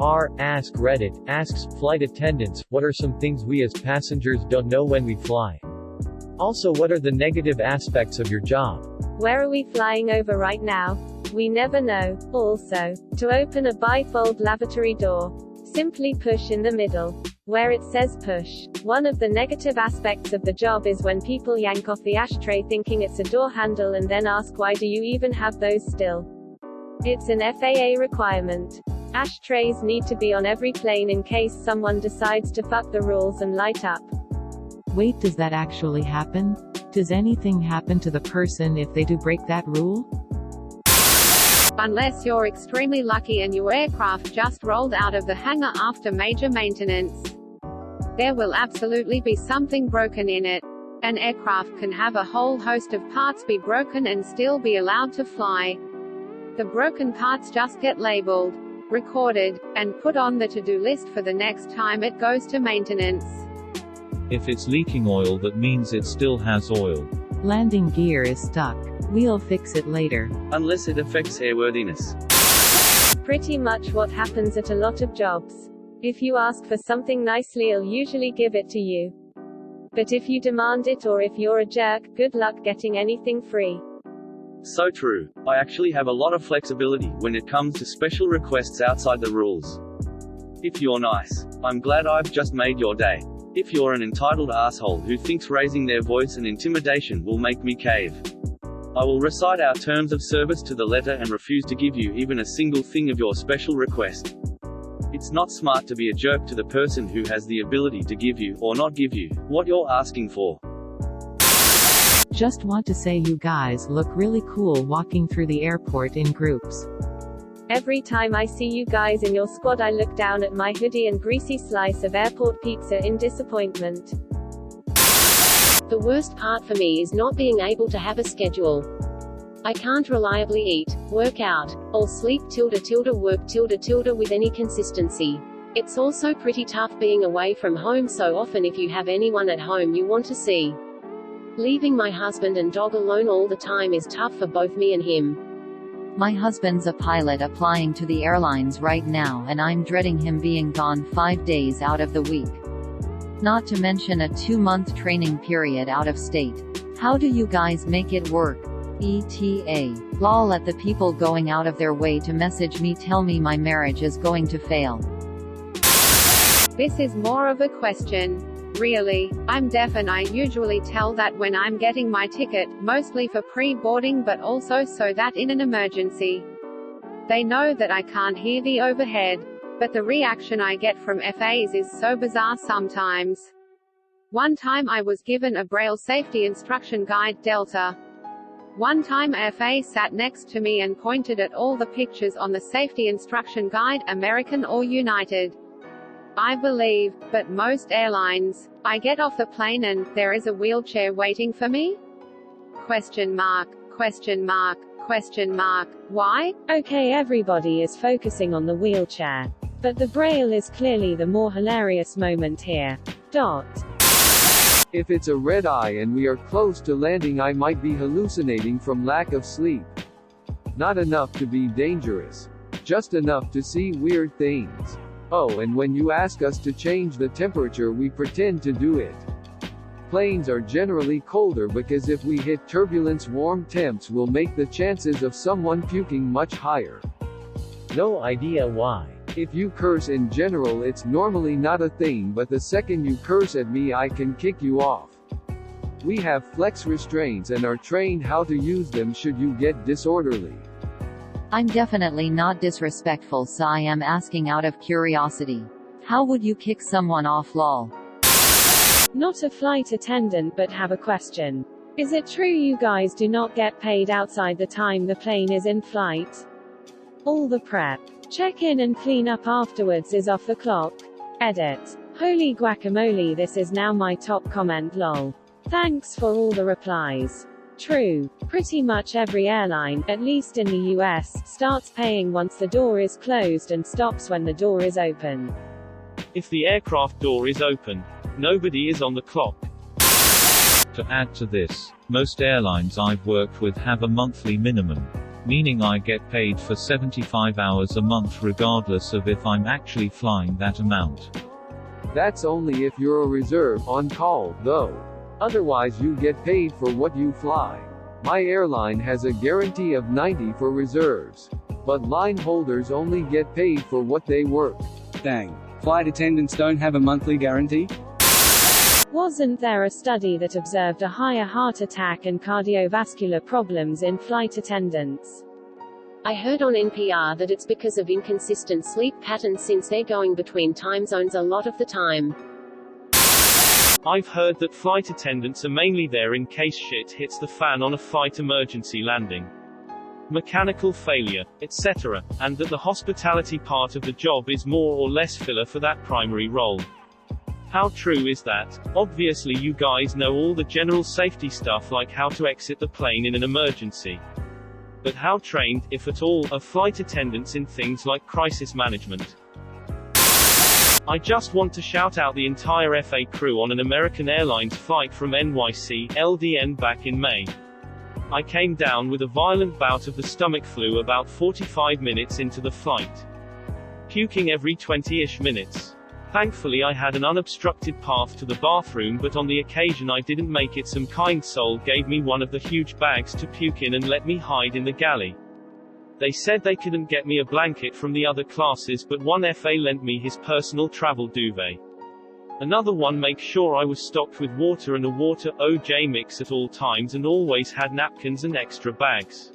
Askreddit asks, flight attendants, what are some things we as passengers don't know when we fly? Also, what are the negative aspects of your job? Where are we flying over right now? We never know. Also, to open a bifold lavatory door, simply push in the middle, where it says push. One of the negative aspects of the job is when people yank off the ashtray thinking it's a door handle and then ask why do you even have those still? It's an FAA requirement. Ashtrays need to be on every plane in case someone decides to fuck the rules and light up. Wait, does that actually happen? Does anything happen to the person if they do break that rule? Unless you're extremely lucky and your aircraft just rolled out of the hangar after major maintenance. There will absolutely be something broken in it. An aircraft can have a whole host of parts be broken and still be allowed to fly. The broken parts just get labeled, recorded, and put on the to-do list for the next time it goes to maintenance. If it's leaking oil, that means it still has oil. Landing gear is stuck. We'll fix it later. Unless it affects airworthiness. Pretty much what happens at a lot of jobs. If you ask for something nicely, I'll usually give it to you. But if you demand it or if you're a jerk, good luck getting anything free. So true. I actually have a lot of flexibility when it comes to special requests outside the rules. If you're nice, I'm glad I've just made your day. If you're an entitled asshole who thinks raising their voice and intimidation will make me cave, I will recite our terms of service to the letter and refuse to give you even a single thing of your special request. It's not smart to be a jerk to the person who has the ability to give you, or not give you, what you're asking for. Just want to say you guys look really cool walking through the airport in groups. Every time I see you guys in your squad, I look down at my hoodie and greasy slice of airport pizza in disappointment. The worst part for me is not being able to have a schedule. I can't reliably eat, work out, or sleep work with any consistency. It's also pretty tough being away from home so often if you have anyone at home you want to see. Leaving my husband and dog alone all the time is tough for both me and him. My husband's a pilot applying to the airlines right now, and I'm dreading him being gone 5 days out of the week. Not to mention a 2-month training period out of state. How do you guys make it work? ETA. Lol at the people going out of their way to message me tell me my marriage is going to fail. This is more of a question. Really, I'm deaf and I usually tell that when I'm getting my ticket, mostly for pre-boarding but also so that in an emergency. They know that I can't hear the overhead. But the reaction I get from FAs is so bizarre sometimes. One time I was given a Braille safety instruction guide Delta. One time a FA sat next to me and pointed at all the pictures on the safety instruction guide, American or United. I believe, but most airlines, I get off the plane and there is a wheelchair waiting for me? Question mark, question mark, question mark. Why? Okay, everybody is focusing on the wheelchair. But the Braille is clearly the more hilarious moment here. If it's a red eye and we are close to landing, I might be hallucinating from lack of sleep. Not enough to be dangerous. Just enough to see weird things. Oh, and when you ask us to change the temperature, we pretend to do it. Planes are generally colder because if we hit turbulence, warm temps will make the chances of someone puking much higher. No idea why. If you curse in general, it's normally not a thing, but the second you curse at me, I can kick you off. We have flex restraints and are trained how to use them should you get disorderly. I'm definitely not disrespectful, so I am asking out of curiosity. How would you kick someone off, lol? Not a flight attendant, but have a question. Is it true you guys do not get paid outside the time the plane is in flight? All the prep, check-in and clean up afterwards is off the clock. Edit. Holy guacamole, this is now my top comment, lol. Thanks for all the replies. True. Pretty much every airline, at least in the US, starts paying once the door is closed and stops when the door is open. If the aircraft door is open, nobody is on the clock. To add to this, most airlines I've worked with have a monthly minimum meaning I get paid for 75 hours a month regardless of if I'm actually flying that amount. That's only if you're a reserve on call, though. Otherwise you get paid for what you fly. My airline has a guarantee of 90 for reserves. But line holders only get paid for what they work. Dang. Flight attendants don't have a monthly guarantee? Wasn't there a study that observed a higher heart attack and cardiovascular problems in flight attendants? I heard on NPR that it's because of inconsistent sleep patterns since they're going between time zones a lot of the time. I've heard that flight attendants are mainly there in case shit hits the fan on a flight emergency landing, mechanical failure, etc., and that the hospitality part of the job is more or less filler for that primary role. How true is that? Obviously you guys know all the general safety stuff like how to exit the plane in an emergency. But how trained, if at all, are flight attendants in things like crisis management? I just want to shout out the entire FA crew on an American Airlines flight from NYC, LDN back in May. I came down with a violent bout of the stomach flu about 45 minutes into the flight. Puking every 20-ish minutes. Thankfully I had an unobstructed path to the bathroom, but on the occasion I didn't make it, some kind soul gave me one of the huge bags to puke in and let me hide in the galley. They said they couldn't get me a blanket from the other classes, but one FA lent me his personal travel duvet. Another one make sure I was stocked with water and a water OJ mix at all times and always had napkins and extra bags.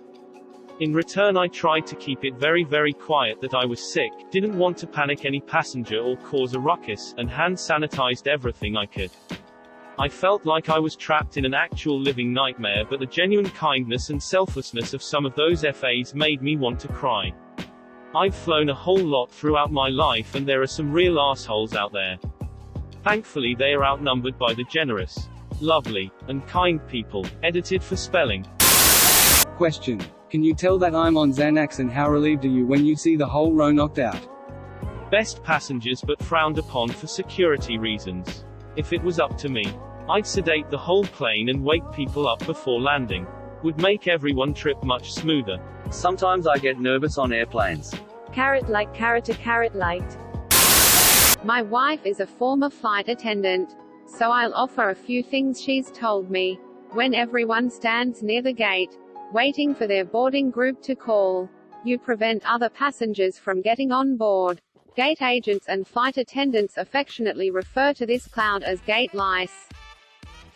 In return I tried to keep it very quiet that I was sick, didn't want to panic any passenger or cause a ruckus, and hand sanitized everything I could. I felt like I was trapped in an actual living nightmare, but the genuine kindness and selflessness of some of those FAs made me want to cry. I've flown a whole lot throughout my life and there are some real assholes out there. Thankfully they are outnumbered by the generous, lovely, and kind people. Edited for spelling. Question. Can you tell that I'm on Xanax, and how relieved are you when you see the whole row knocked out? Best passengers but frowned upon for security reasons. If it was up to me, I'd sedate the whole plane and wake people up before landing. Would make everyone trip much smoother. Sometimes I get nervous on airplanes. Carrot like carrot a carrot light. My wife is a former flight attendant, so I'll offer a few things she's told me. When everyone stands near the gate, waiting for their boarding group to call, you prevent other passengers from getting on board. Gate agents and flight attendants affectionately refer to this cloud as gate lice.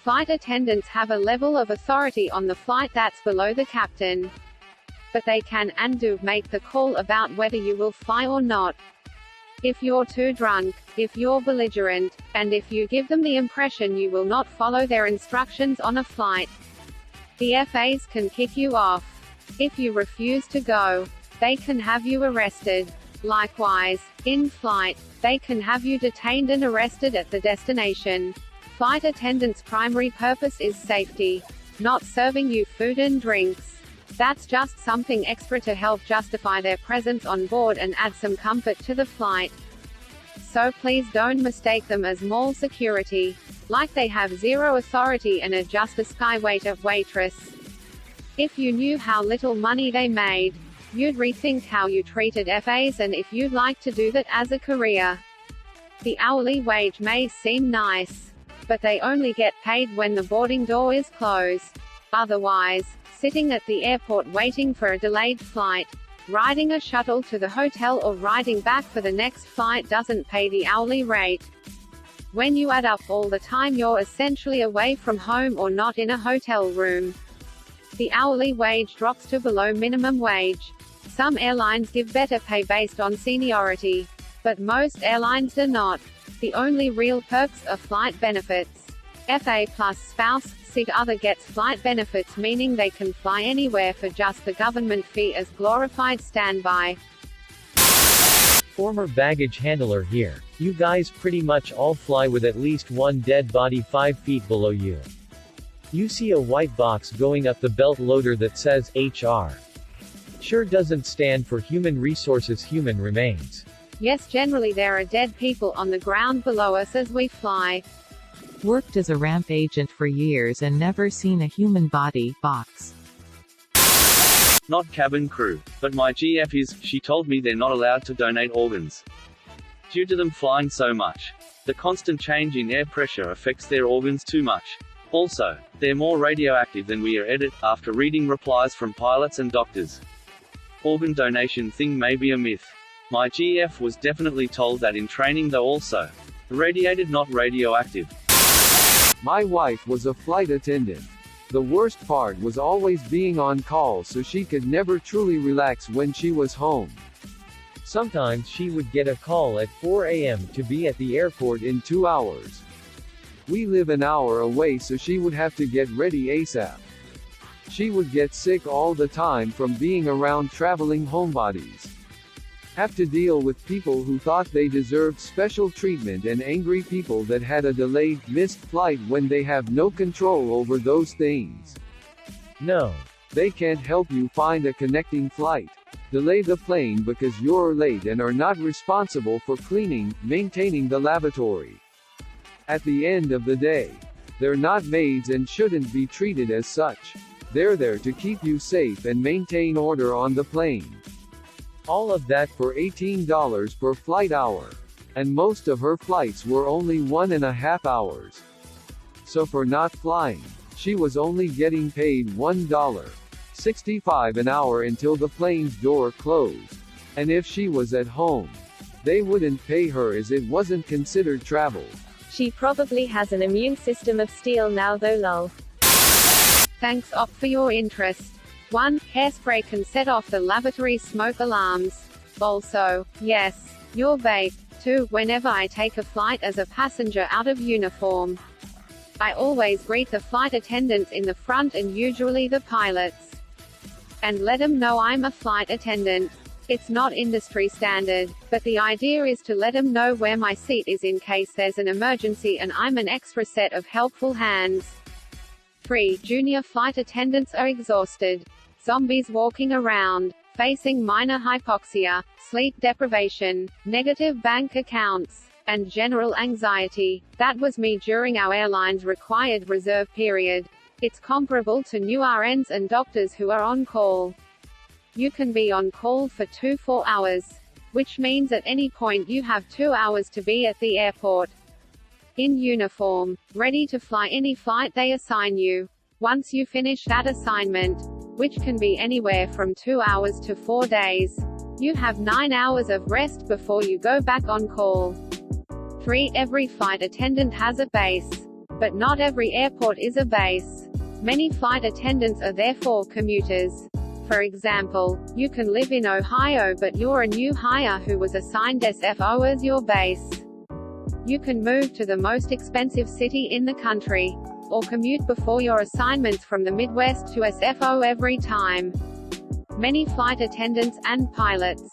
Flight attendants have a level of authority on the flight that's below the captain. But they can and do make the call about whether you will fly or not. If you're too drunk, if you're belligerent, and if you give them the impression you will not follow their instructions on a flight, the FAs can kick you off. If you refuse to go, they can have you arrested. Likewise, in flight, they can have you detained and arrested at the destination. Flight attendants' primary purpose is safety, not serving you food and drinks. That's just something extra to help justify their presence on board and add some comfort to the flight. So please don't mistake them as mall security, like they have zero authority and are just a skywaiter waitress. If you knew how little money they made, you'd rethink how you treated FAs, and if you'd like to do that as a career. The hourly wage may seem nice, but they only get paid when the boarding door is closed. Otherwise, sitting at the airport waiting for a delayed flight, riding a shuttle to the hotel or riding back for the next flight doesn't pay the hourly rate. When you add up all the time you're essentially away from home or not in a hotel room, the hourly wage drops to below minimum wage. Some airlines give better pay based on seniority, but most airlines do not. The only real perks are flight benefits. FA plus spouse, SIG other gets flight benefits, meaning they can fly anywhere for just the government fee as glorified standby. Former baggage handler here. You guys pretty much all fly with at least one dead body 5 feet below you. You see a white box going up the belt loader that says HR. Sure doesn't stand for human resources, human remains. Yes, generally there are dead people on the ground below us as we fly. Worked as a ramp agent for years and never seen a human body box. Not cabin crew. But my GF is, she told me they're not allowed to donate organs. Due to them flying so much. The constant change in air pressure affects their organs too much. Also, they're more radioactive than we are edit, after reading replies from pilots and doctors. Organ donation thing may be a myth. My GF was definitely told that in training though also. Radiated not radioactive. My wife was a flight attendant. The worst part was always being on call so she could never truly relax when she was home. Sometimes she would get a call at 4 a.m. to be at the airport in 2 hours. We live an hour away so she would have to get ready ASAP. She would get sick all the time from being around traveling homebodies. Have to deal with people who thought they deserved special treatment and angry people that had a delayed, missed flight when they have no control over those things. No. They can't help you find a connecting flight. Delay the plane because you're late and are not responsible for cleaning, maintaining the lavatory. At the end of the day, they're not maids and shouldn't be treated as such. They're there to keep you safe and maintain order on the plane. All of that for $18 per flight hour. And most of her flights were only 1.5 hours. So for not flying, she was only getting paid $1.65 an hour until the plane's door closed. And if she was at home, they wouldn't pay her as it wasn't considered travel. She probably has an immune system of steel now though lol. Thanks Op for your interest. 1. Hairspray can set off the lavatory smoke alarms. Also, yes, you're vape. 2. Whenever I take a flight as a passenger out of uniform, I always greet the flight attendants in the front and usually the pilots. And let them know I'm a flight attendant. It's not industry standard, but the idea is to let them know where my seat is in case there's an emergency and I'm an extra set of helpful hands. 3. Junior flight attendants are exhausted. Zombies walking around, facing minor hypoxia, sleep deprivation, negative bank accounts, and general anxiety. That was me during our airline's required reserve period. It's comparable to new RNs and doctors who are on call. You can be on call for 4 hours, which means at any point you have 2 hours to be at the airport. In uniform, ready to fly any flight they assign you. Once you finish that assignment, which can be anywhere from 2 hours to 4 days, you have 9 hours of rest before you go back on call. 3. Every flight attendant has a base. But not every airport is a base. Many flight attendants are therefore commuters. For example, you can live in Ohio but you're a new hire who was assigned SFO as your base. You can move to the most expensive city in the country, or commute before your assignments from the Midwest to SFO every time. Many flight attendants and pilots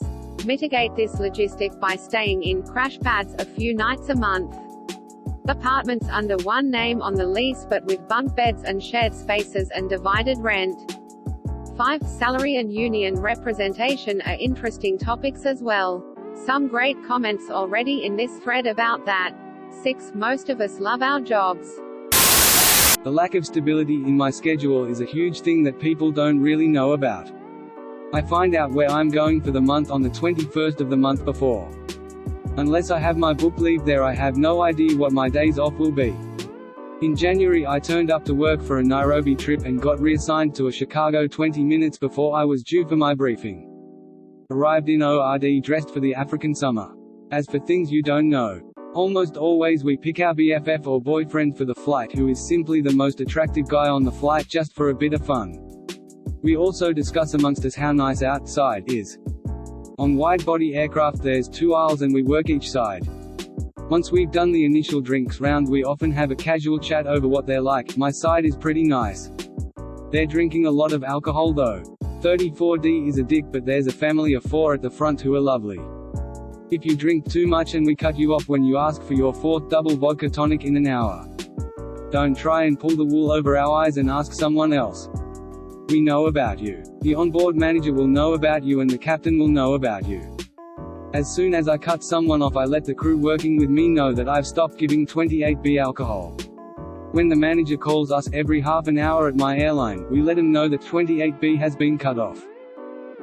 mitigate this logistic by staying in crash pads a few nights a month. Apartments under one name on the lease but with bunk beds and shared spaces and divided rent. 5. Salary and union representation are interesting topics as well. Some great comments already in this thread about that. 6. Most of us love our jobs. The lack of stability in my schedule is a huge thing that people don't really know about. I find out where I'm going for the month on the 21st of the month before. Unless I have my book leave there, I have no idea what my days off will be. In January I turned up to work for a Nairobi trip and got reassigned to a Chicago 20 minutes before I was due for my briefing. Arrived in ORD dressed for the African summer. As for things you don't know, almost always we pick our BFF or boyfriend for the flight who is simply the most attractive guy on the flight just for a bit of fun. We also discuss amongst us how nice outside is. On wide-body aircraft there's 2 aisles and we work each side. Once we've done the initial drinks round we often have a casual chat over what they're like. My side is pretty nice. They're drinking a lot of alcohol though. 34D is a dick but there's a family of 4 at the front who are lovely. If you drink too much and we cut you off when you ask for your 4th double vodka tonic in an hour. Don't try and pull the wool over our eyes and ask someone else. We know about you. The onboard manager will know about you and the captain will know about you. As soon as I cut someone off I let the crew working with me know that I've stopped giving 28B alcohol. When the manager calls us every half an hour at my airline, we let him know that 28B has been cut off.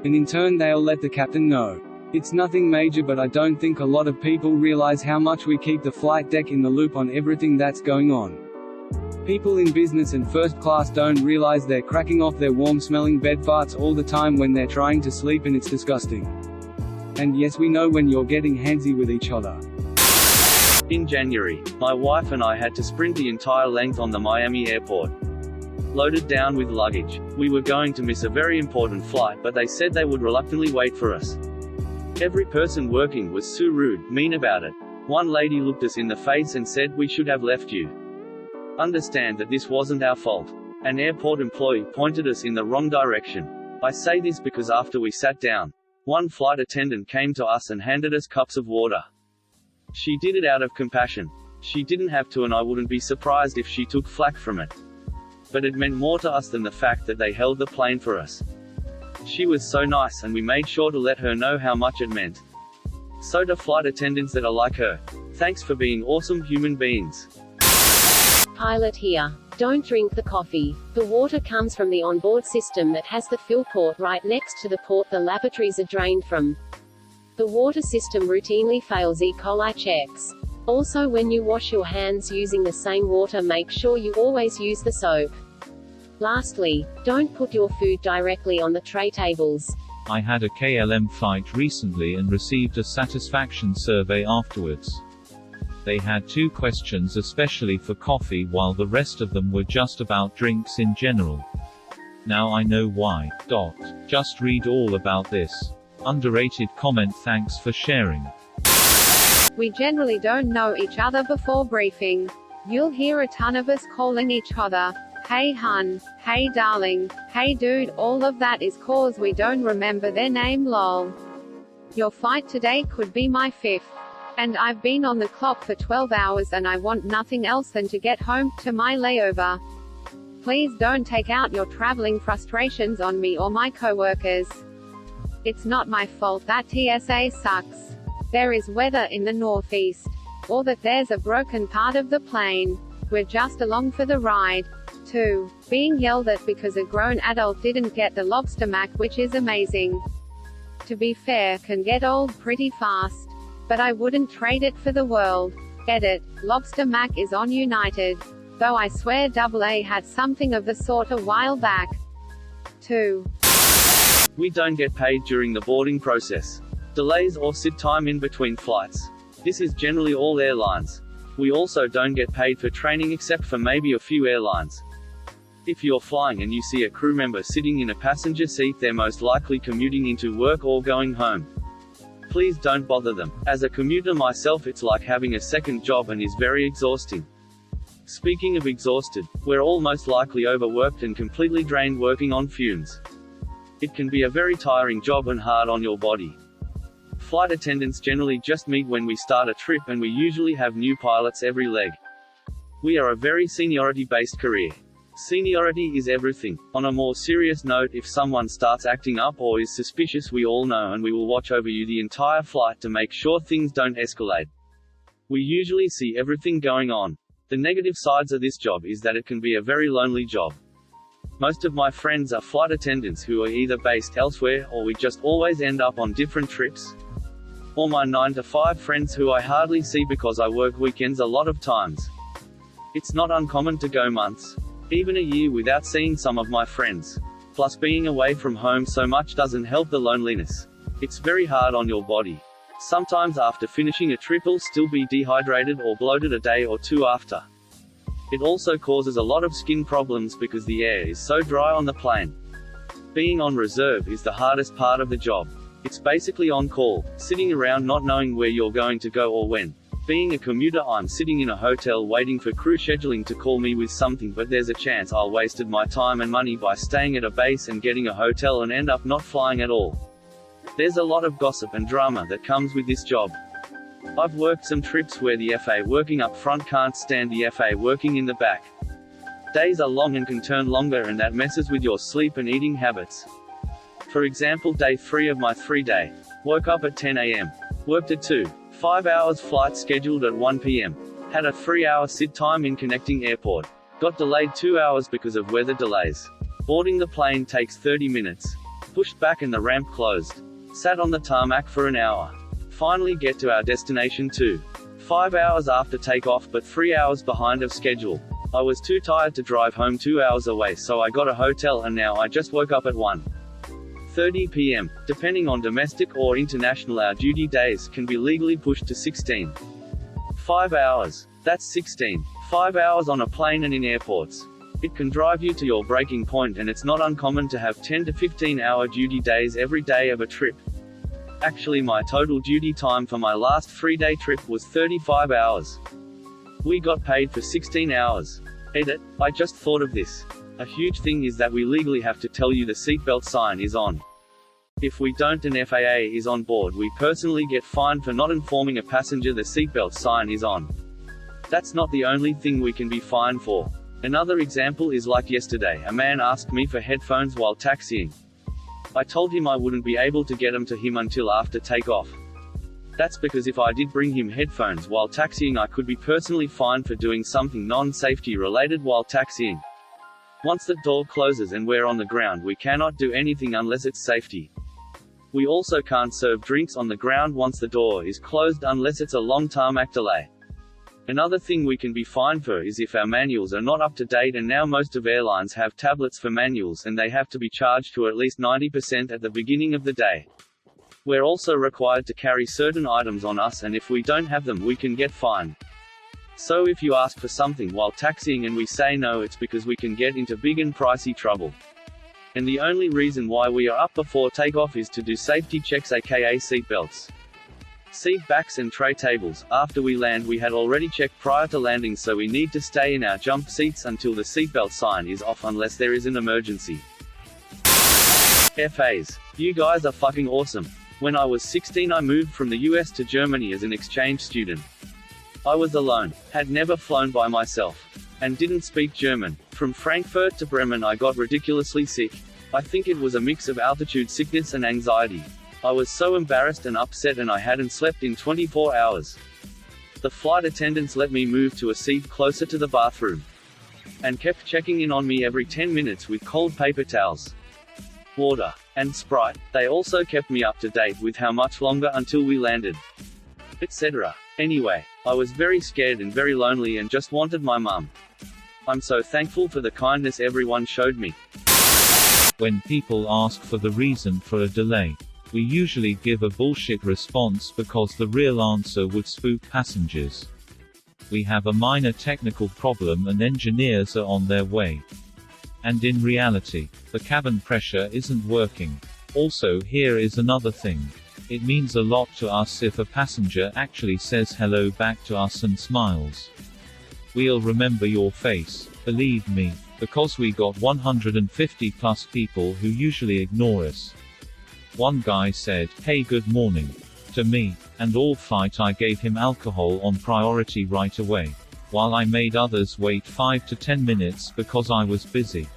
and in turn they'll let the captain know. It's nothing major, but I don't think a lot of people realize how much we keep the flight deck in the loop on everything that's going on. People in business and first class don't realize they're cracking off their warm-smelling bed farts all the time when they're trying to sleep, and it's disgusting. And yes, we know when you're getting handsy with each other. In January, my wife and I had to sprint the entire length on the Miami airport. Loaded down with luggage. We were going to miss a very important flight, but they said they would reluctantly wait for us. Every person working was so rude, mean about it. One lady looked us in the face and said, "We should have left you. Understand that this wasn't our fault." An airport employee pointed us in the wrong direction. I say this because after we sat down, one flight attendant came to us and handed us cups of water. She did it out of compassion. She didn't have to, and I wouldn't be surprised if she took flack from it. But it meant more to us than the fact that they held the plane for us. She was so nice, and we made sure to let her know how much it meant. So to flight attendants that are like her, thanks for being awesome human beings. Pilot here. Don't drink the coffee. The water comes from the onboard system that has the fill port right next to the port the lavatories are drained from. The water system routinely fails E. coli checks. Also, when you wash your hands using the same water, make sure you always use the soap. Lastly, don't put your food directly on the tray tables. I had a KLM flight recently and received a satisfaction survey afterwards. They had 2 questions especially for coffee, while the rest of them were just about drinks in general. Now I know why. Just read all about this. Underrated comment. Thanks for sharing. We generally don't know each other before briefing. You'll hear a ton of us calling each other, "Hey hun," "Hey darling," "Hey dude." All of that is cause we don't remember their name, lol. Your flight today could be my 5th. And I've been on the clock for 12 hours and I want nothing else than to get home, to my layover. Please don't take out your traveling frustrations on me or my coworkers. It's not my fault that TSA sucks. There is weather in the northeast. Or that there's a broken part of the plane. We're just along for the ride. 2. Being yelled at because a grown adult didn't get the lobster mac, which is amazing. To be fair, can get old pretty fast. But I wouldn't trade it for the world. Edit. Lobster mac is on United. Though I swear AA had something of the sort a while back. 2. We don't get paid during the boarding process. Delays or sit time in between flights. This is generally all airlines. We also don't get paid for training except for maybe a few airlines. If you're flying and you see a crew member sitting in a passenger seat, they're most likely commuting into work or going home. Please don't bother them. As a commuter myself, it's like having a second job and is very exhausting. Speaking of exhausted, we're all most likely overworked and completely drained working on fumes. It can be a very tiring job and hard on your body. Flight attendants generally just meet when we start a trip, and we usually have new pilots every leg. We are a very seniority-based career. Seniority is everything. On a more serious note, if someone starts acting up or is suspicious, we all know, and we will watch over you the entire flight to make sure things don't escalate. We usually see everything going on. The negative sides of this job is that it can be a very lonely job. Most of my friends are flight attendants who are either based elsewhere, or we just always end up on different trips. Or my 9-to-5 friends who I hardly see because I work weekends a lot of times. It's not uncommon to go months, even a year, without seeing some of my friends. Plus, being away from home so much doesn't help the loneliness. It's very hard on your body. Sometimes after finishing a trip you'll still be dehydrated or bloated a day or 2 after. It also causes a lot of skin problems because the air is so dry on the plane. Being on reserve is the hardest part of the job. It's basically on call, sitting around not knowing where you're going to go or when. Being a commuter, I'm sitting in a hotel waiting for crew scheduling to call me with something, but there's a chance I'll wasted my time and money by staying at a base and getting a hotel and end up not flying at all. There's a lot of gossip and drama that comes with this job. I've worked some trips where the FA working up front can't stand the FA working in the back. Days are long and can turn longer, and that messes with your sleep and eating habits. For example, day 3 of my 3-day. Woke up at 10 a.m. Worked at 2. 5 hours flight scheduled at 1 p.m. Had a 3-hour sit time in connecting airport. Got delayed 2 hours because of weather delays. Boarding the plane takes 30 minutes. Pushed back and the ramp closed. Sat on the tarmac for an hour. Finally get to our destination 5 hours after takeoff but 3 hours behind of schedule. I was too tired to drive home 2 hours away, so I got a hotel and now I just woke up at 1:30 p.m. Depending on domestic or international, our duty days can be legally pushed to 16. 5 hours. That's 16. 5 hours on a plane and in airports. It can drive you to your breaking point, and it's not uncommon to have 10 to 15 hour duty days every day of a trip. Actually, my total duty time for my last 3-day trip was 35 hours. We got paid for 16 hours. Edit. I just thought of this. A huge thing is that we legally have to tell you the seatbelt sign is on. If we don't and FAA is on board, we personally get fined for not informing a passenger the seatbelt sign is on. That's not the only thing we can be fined for. Another example is like yesterday, a man asked me for headphones while taxiing. I told him I wouldn't be able to get them to him until after takeoff. That's because if I did bring him headphones while taxiing, I could be personally fined for doing something non-safety related while taxiing. Once the door closes and we're on the ground, we cannot do anything unless it's safety. We also can't serve drinks on the ground once the door is closed unless it's a long tarmac delay. Another thing we can be fined for is if our manuals are not up to date, and now most of airlines have tablets for manuals and they have to be charged to at least 90% at the beginning of the day. We're also required to carry certain items on us, and if we don't have them, we can get fined. So if you ask for something while taxiing and we say no, it's because we can get into big and pricey trouble. And the only reason why we are up before takeoff is to do safety checks, aka seatbelts. Seat backs and tray tables. After we land, we had already checked prior to landing, so we need to stay in our jump seats until the seatbelt sign is off unless there is an emergency. FAs. You guys are fucking awesome. When I was 16, I moved from the US to Germany as an exchange student. I was alone, had never flown by myself, and didn't speak German. From Frankfurt to Bremen I got ridiculously sick. I think it was a mix of altitude sickness and anxiety. I was so embarrassed and upset, and I hadn't slept in 24 hours. The flight attendants let me move to a seat closer to the bathroom, and kept checking in on me every 10 minutes with cold paper towels, water, and Sprite. They also kept me up to date with how much longer until we landed, etc. Anyway, I was very scared and very lonely and just wanted my mum. I'm so thankful for the kindness everyone showed me. When people ask for the reason for a delay, we usually give a bullshit response because the real answer would spook passengers. We have a minor technical problem and engineers are on their way. And in reality, the cabin pressure isn't working. Also, here is another thing. It means a lot to us if a passenger actually says hello back to us and smiles. We'll remember your face, believe me, because we got 150 plus people who usually ignore us. One guy said, "Hey, good morning," to me, and all flight I gave him alcohol on priority right away, while I made others wait 5 to 10 minutes because I was busy.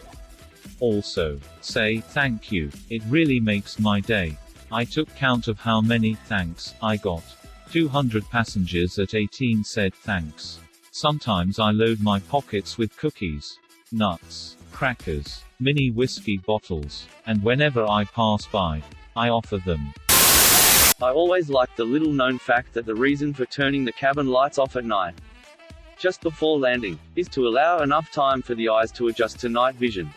Also, say thank you. It really makes my day. I took count of how many thanks I got. 200 passengers at 18 said thanks. Sometimes I load my pockets with cookies, nuts, crackers, mini whiskey bottles, and whenever I pass by, I offer them. I always liked the little known fact that the reason for turning the cabin lights off at night, just before landing, is to allow enough time for the eyes to adjust to night vision.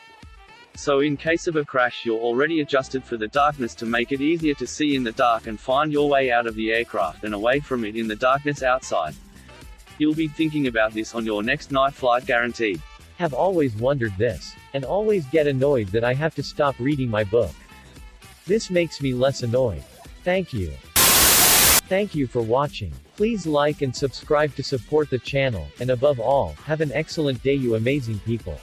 So in case of a crash, you're already adjusted for the darkness to make it easier to see in the dark and find your way out of the aircraft and away from it in the darkness outside. You'll be thinking about this on your next night flight, guaranteed. Have always wondered this, and always get annoyed that I have to stop reading my book. This makes me less annoyed. Thank you. Thank you for watching. Please like and subscribe to support the channel, and above all, have an excellent day, you amazing people.